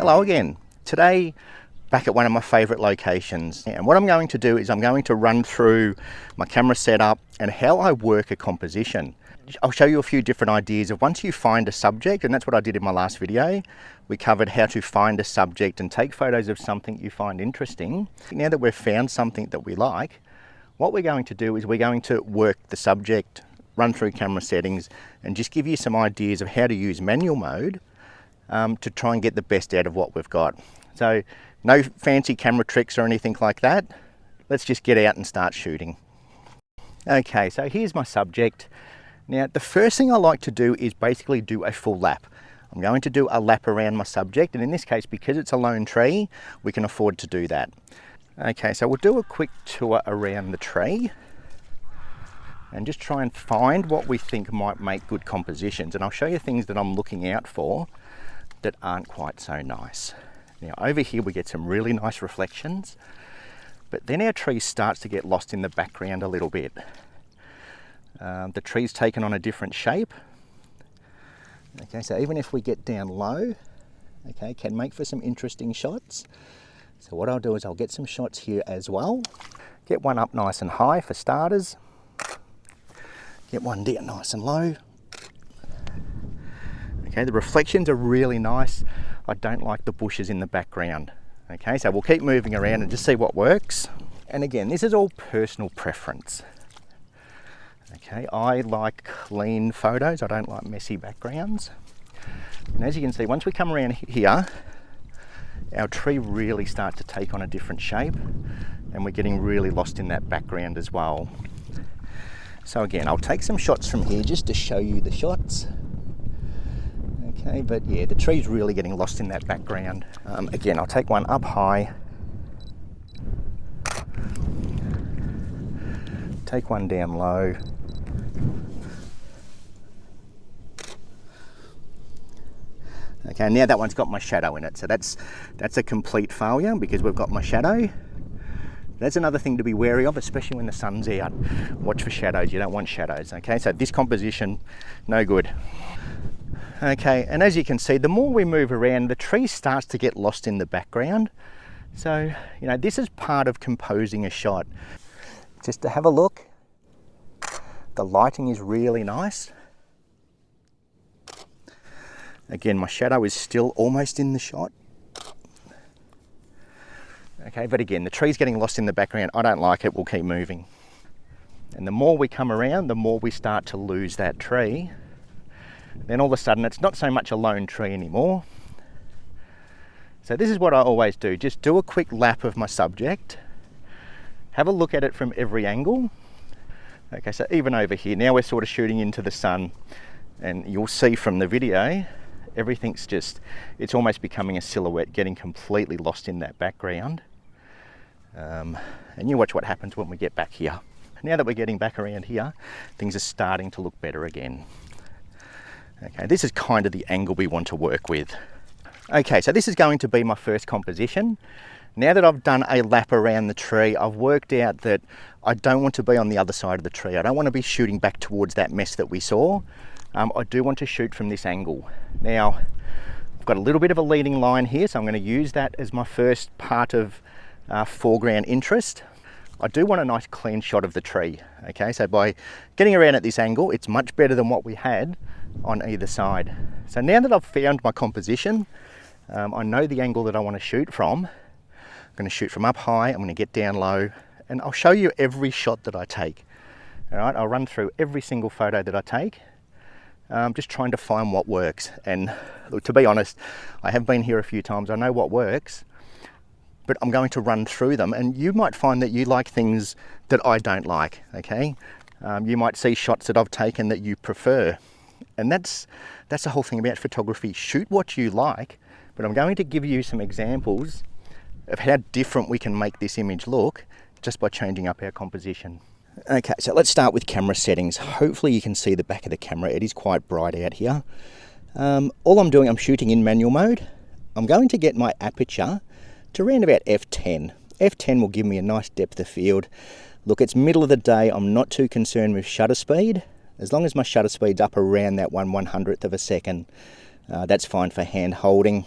Hello again. Today, back at one of my favourite locations. And what I'm going to do is I'm going to run through my camera setup and how I work a composition. I'll show you a few different ideas of once you find a subject, and that's what I did in my last video. We covered how to find a subject and take photos of something you find interesting. Now that we've found something that we like, what we're going to do is we're going to work the subject, run through camera settings, and just give you some ideas of how to use manual mode to try and get the best out of what we've got. So no fancy camera tricks or anything like that. Let's just get out and start shooting. Okay, so here's my subject. Now, the first thing I like to do is basically do a full lap. I'm going to do a lap around my subject, and in this case, because it's a lone tree, we can afford to do that. Okay, so we'll do a quick tour around the tree and just try and find what we think might make good compositions. And I'll show you things that I'm looking out for that aren't quite so nice. Now, over here we get some really nice reflections, but then our tree starts to get lost in the background a little bit. The tree's taken on a different shape. Okay, so even if we get down low, okay, can make for some interesting shots. So what I'll do is I'll get some shots here as well. Get one up nice and high for starters. Get one down nice and low. Okay, the reflections are really nice. I don't like the bushes in the background. Okay, so we'll keep moving around and just see what works. And again, this is all personal preference. Okay, I like clean photos. I don't like messy backgrounds. And as you can see, once we come around here, our tree really starts to take on a different shape, and we're getting really lost in that background as well. So again, I'll take some shots from here just to show you the shots. Okay, but yeah, the tree's really getting lost in that background. Again, I'll take one up high. Take one down low. Okay, now that one's got my shadow in it, so that's a complete failure because we've got my shadow. That's another thing to be wary of, especially when the sun's out. Watch for shadows, you don't want shadows, okay? So this composition, no good. Okay, and as you can see, the more we move around, the tree starts to get lost in the background. So, you know, this is part of composing a shot. Just to have a look, the lighting is really nice. Again, my shadow is still almost in the shot. Okay, but again, the tree's getting lost in the background. I don't like it, we'll keep moving. And the more we come around, the more we start to lose that tree. Then all of a sudden, it's not so much a lone tree anymore. So this is what I always do. Just do a quick lap of my subject. Have a look at it from every angle. Okay, so even over here, now we're sort of shooting into the sun, and you'll see from the video, everything's just, it's almost becoming a silhouette, getting completely lost in that background. And you watch what happens when we get back here. Now that we're getting back around here, things are starting to look better again. Okay, this is kind of the angle we want to work with. Okay, so this is going to be my first composition. Now that I've done a lap around the tree, I've worked out that I don't want to be on the other side of the tree. I don't want to be shooting back towards that mess that we saw. I do want to shoot from this angle. Now, I've got a little bit of a leading line here, so I'm going to use that as my first part of foreground interest. I do want a nice clean shot of the tree. Okay, so by getting around at this angle, it's much better than what we had on either side. So now that I've found my composition, I know the angle that I want to shoot from. I'm going to shoot from up high, I'm going to get down low, and I'll show you every shot that I take. All right, I'll run through every single photo that I take. Just trying to find what works. And look, to be honest, I have been here a few times. I know what works, but I'm going to run through them. And you might find that you like things that I don't like, okay? You might see shots that I've taken that you prefer. And that's the whole thing about photography. Shoot what you like, but I'm going to give you some examples of how different we can make this image look just by changing up our composition. Okay, so let's start with camera settings. Hopefully you can see the back of the camera. It is quite bright out here. All I'm doing, I'm shooting in manual mode. I'm going to get my aperture to around about f10. F10 will give me a nice depth of field. Look, it's middle of the day. I'm not too concerned with shutter speed. As long as my shutter speed's up around that 1/100th of a second, that's fine for hand holding.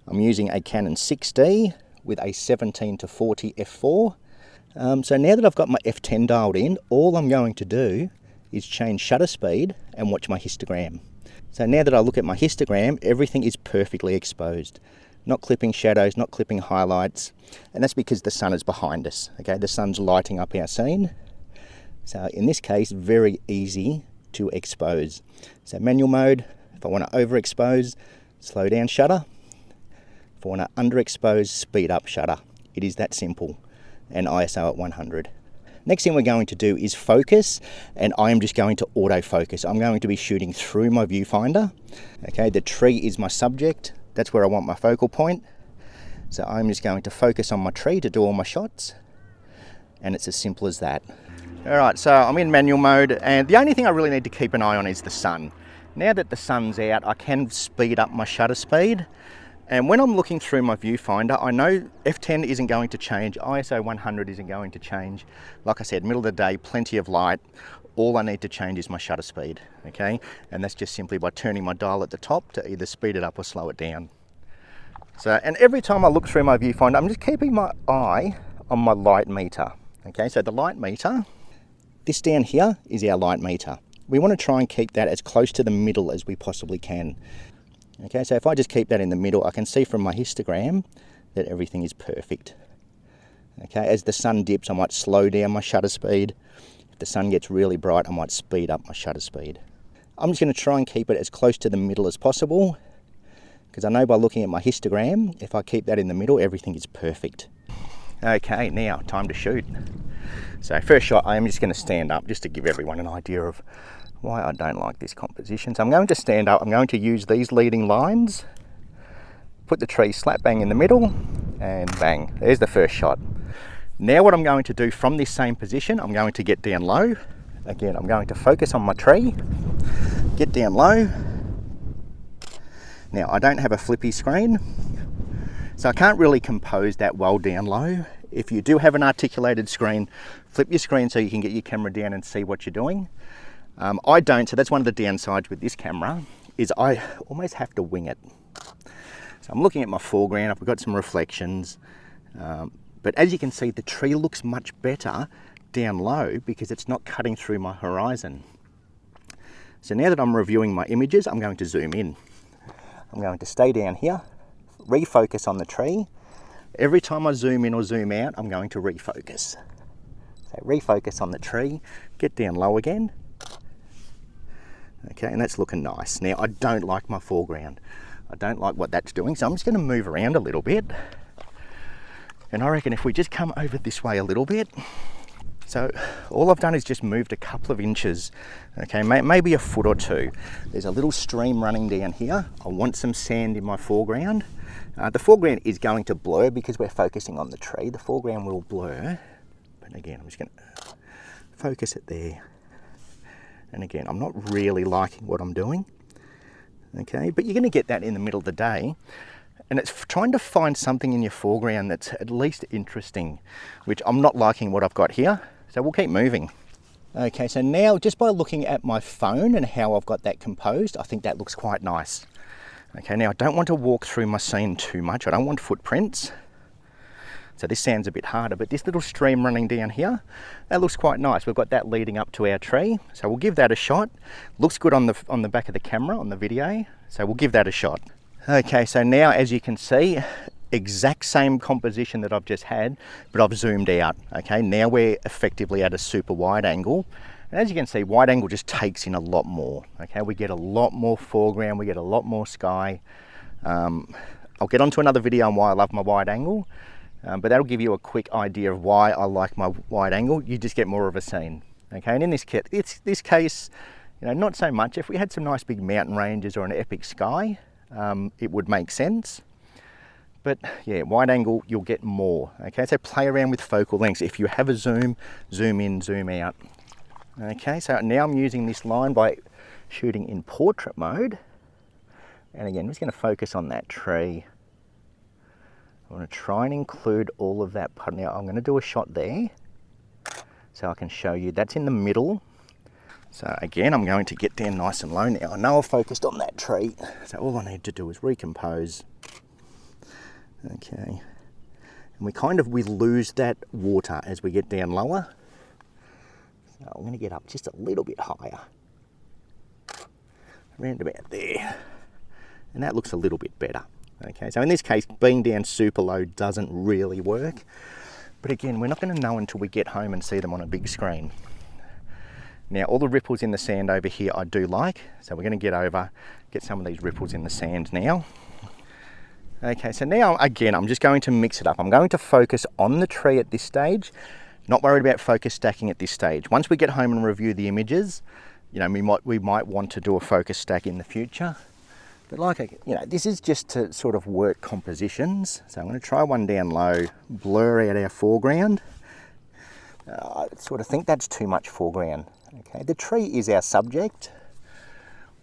I'm using a Canon 6D with a 17-40 f4. So now that I've got my f10 dialed in, all I'm going to do is change shutter speed and watch my histogram. So now that I look at my histogram, everything is perfectly exposed. Not clipping shadows, not clipping highlights, and that's because the sun is behind us. Okay, the sun's lighting up our scene. So in this case, very easy to expose. So manual mode, if I want to overexpose, slow down shutter. If I want to underexpose, speed up shutter. It is that simple, and ISO at 100. Next thing we're going to do is focus, and I am just going to autofocus. I'm going to be shooting through my viewfinder. Okay, the tree is my subject. That's where I want my focal point. So I'm just going to focus on my tree to do all my shots. And it's as simple as that. All right, so I'm in manual mode, and the only thing I really need to keep an eye on is the sun. Now that the sun's out, I can speed up my shutter speed. And when I'm looking through my viewfinder, I know f10 isn't going to change, ISO 100 isn't going to change. Like I said, middle of the day, plenty of light. All I need to change is my shutter speed, okay? And that's just simply by turning my dial at the top to either speed it up or slow it down. So, and every time I look through my viewfinder, I'm just keeping my eye on my light meter, okay? So the light meter, this down here is our light meter. We want to try and keep that as close to the middle as we possibly can. Okay, so if I just keep that in the middle, I can see from my histogram that everything is perfect. Okay, as the sun dips, I might slow down my shutter speed. If the sun gets really bright, I might speed up my shutter speed. I'm just going to try and keep it as close to the middle as possible, because I know by looking at my histogram, if I keep that in the middle, everything is perfect. Okay, now time to shoot. So first shot, I am just going to stand up just to give everyone an idea of why I don't like this composition. So I'm going to stand up, I'm going to use these leading lines, put the tree slap bang in the middle, and bang, there's the first shot. Now what I'm going to do from this same position, I'm going to get down low. Again, I'm going to focus on my tree, get down low. Now I don't have a flippy screen, so I can't really compose that well down low. If you do have an articulated screen, flip your screen so you can get your camera down and see what you're doing. I don't, so that's one of the downsides with this camera, is I almost have to wing it. So I'm looking at my foreground, I've got some reflections, but as you can see, the tree looks much better down low because it's not cutting through my horizon. So now that I'm reviewing my images, I'm going to zoom in. I'm going to stay down here, refocus on the tree. Every time I zoom in or zoom out, I'm going to refocus. So refocus on the tree, get down low again. Okay, and that's looking nice. Now, I don't like my foreground. I don't like what that's doing, so I'm just going to move around a little bit. And I reckon if we just come over this way a little bit, so all I've done is just moved a couple of inches, okay, maybe a foot or two. There's a little stream running down here. I want some sand in my foreground. The foreground is going to blur because we're focusing on the tree. The foreground will blur, but again, I'm just going to focus it there. And again, I'm not really liking what I'm doing, okay? But you're going to get that in the middle of the day. And it's trying to find something in your foreground that's at least interesting, which I'm not liking what I've got here. So we'll keep moving. Okay, so now just by looking at my phone and how I've got that composed, I think that looks quite nice. Okay, now I don't want to walk through my scene too much. I don't want footprints. So this sounds a bit harder, but this little stream running down here, that looks quite nice. We've got that leading up to our tree. So we'll give that a shot. Looks good on the back of the camera, on the video. So we'll give that a shot. Okay, so now as you can see, exact same composition that I've just had, but I've zoomed out. Okay, now we're effectively at a super wide angle. And as you can see, wide angle just takes in a lot more. Okay, we get a lot more foreground, we get a lot more sky. I'll get onto another video on why I love my wide angle. But that'll give you a quick idea of why I like my wide angle. You just get more of a scene, okay? And in this case, you know, not so much. If we had some nice big mountain ranges or an epic sky, it would make sense. But yeah, wide angle, you'll get more, okay? So play around with focal lengths. If you have a zoom, zoom in, zoom out. Okay, so now I'm using this line by shooting in portrait mode. And again, I'm just gonna focus on that tree. I want to try and include all of that part. Now I'm going to do a shot there so I can show you that's in the middle. So again, I'm going to get down nice and low now. I know I've focused on that tree, so all I need to do is recompose. Okay. And we lose that water as we get down lower. So I'm going to get up just a little bit higher. Around about there. And that looks a little bit better. Okay, so in this case, being down super low doesn't really work. But again, we're not going to know until we get home and see them on a big screen. Now, all the ripples in the sand over here I do like. So we're going to get some of these ripples in the sand now. Okay, so now, again, I'm just going to mix it up. I'm going to focus on the tree at this stage, not worried about focus stacking at this stage. Once we get home and review the images, you know, we might want to do a focus stack in the future. But this is just to sort of work compositions. So I'm going to try one down low, blur out our foreground. I sort of think that's too much foreground. Okay, the tree is our subject.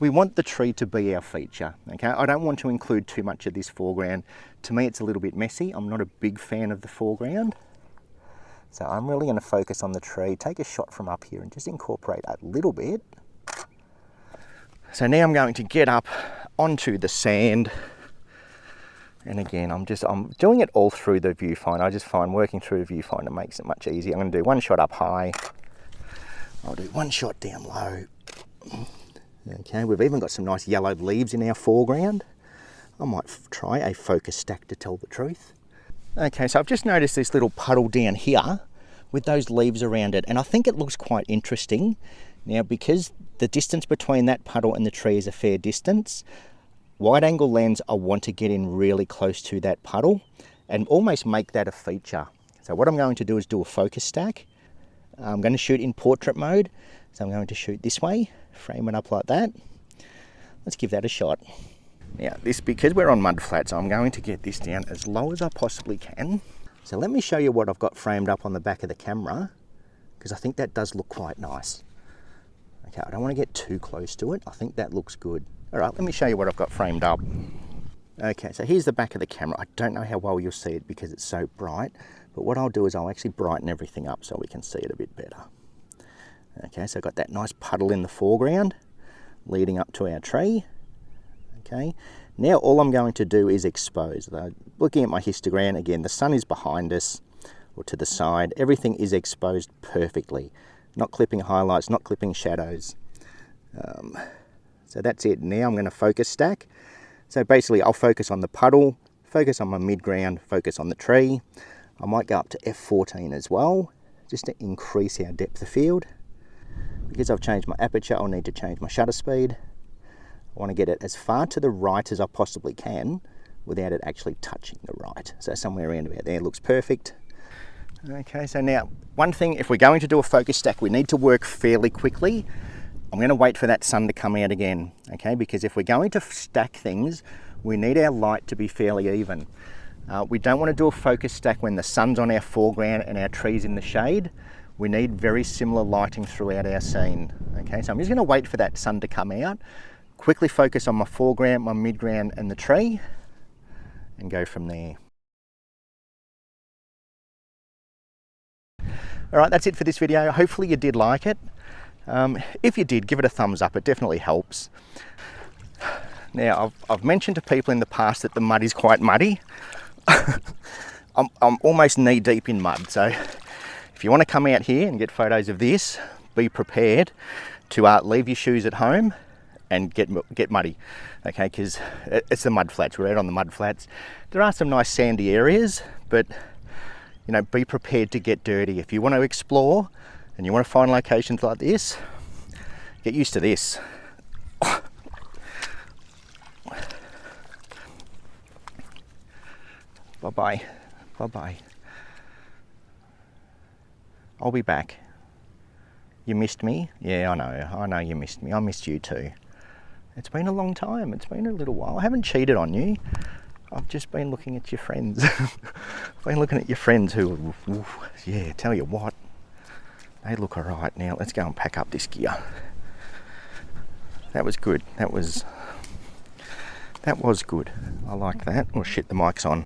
We want the tree to be our feature, okay? I don't want to include too much of this foreground. To me, it's a little bit messy. I'm not a big fan of the foreground. So I'm really going to focus on the tree, take a shot from up here and just incorporate a little bit. So now I'm going to get up onto the sand. And again, I'm doing it all through the viewfinder. I just find working through the viewfinder makes it much easier. I'm going to do one shot up high. I'll do one shot down low. Okay, we've even got some nice yellow leaves in our foreground. I might try a focus stack to tell the truth. Okay, so I've just noticed this little puddle down here with those leaves around it, and I think it looks quite interesting. Now, because the distance between that puddle and the tree is a fair distance, wide angle lens, I want to get in really close to that puddle and almost make that a feature. So what I'm going to do is do a focus stack. I'm going to shoot in portrait mode. So I'm going to shoot this way, frame it up like that. Let's give that a shot. Now because we're on mud flats, I'm going to get this down as low as I possibly can. So let me show you what I've got framed up on the back of the camera, because I think that does look quite nice. Okay, I don't want to get too close to it. I think that looks good. All right, let me show you what I've got framed up. Okay, so here's the back of the camera. I don't know how well you'll see it because it's so bright, but what I'll do is I'll actually brighten everything up so we can see it a bit better. Okay, so I've got that nice puddle in the foreground leading up to our tree. Okay, now all I'm going to do is expose. Looking at my histogram, again, the sun is behind us or to the side. Everything is exposed perfectly. Not clipping highlights, not clipping shadows. So that's it. Now I'm going to focus stack. So basically I'll focus on the puddle, focus on my midground, focus on the tree. I might go up to f14 as well, just to increase our depth of field. Because I've changed my aperture, I'll need to change my shutter speed. I want to get it as far to the right as I possibly can without it actually touching the right. So somewhere around about there looks perfect. Okay, so now one thing, if we're going to do a focus stack, we need to work fairly quickly. I'm going to wait for that sun to come out again, okay? Because if we're going to stack things, we need our light to be fairly even. We don't want to do a focus stack when the sun's on our foreground and our tree's in the shade. We need very similar lighting throughout our scene, okay? So I'm just going to wait for that sun to come out, quickly focus on my foreground, my midground and the tree, and go from there. All right, that's it for this video. Hopefully you did like it. If you did, give it a thumbs up. It definitely helps. Now, I've mentioned to people in the past that the mud is quite muddy. I'm almost knee deep in mud, so if you want to come out here and get photos of this, be prepared to leave your shoes at home and get muddy, okay? Because it's the mud flats. We're out on the mud flats. There are some nice sandy areas, but you know, be prepared to get dirty. If you want to explore and you want to find locations like this, get used to this. Bye-bye. Bye-bye. I'll be back. You missed me? Yeah, I know you missed me. I missed you too. It's been a long time. It's been a little while. I haven't cheated on you. I've just been looking at your friends. I've been looking at your friends who, yeah, tell you what, they look all right. Now let's go and pack up this gear. That was good. That was good. I like that. Oh shit, the mic's on.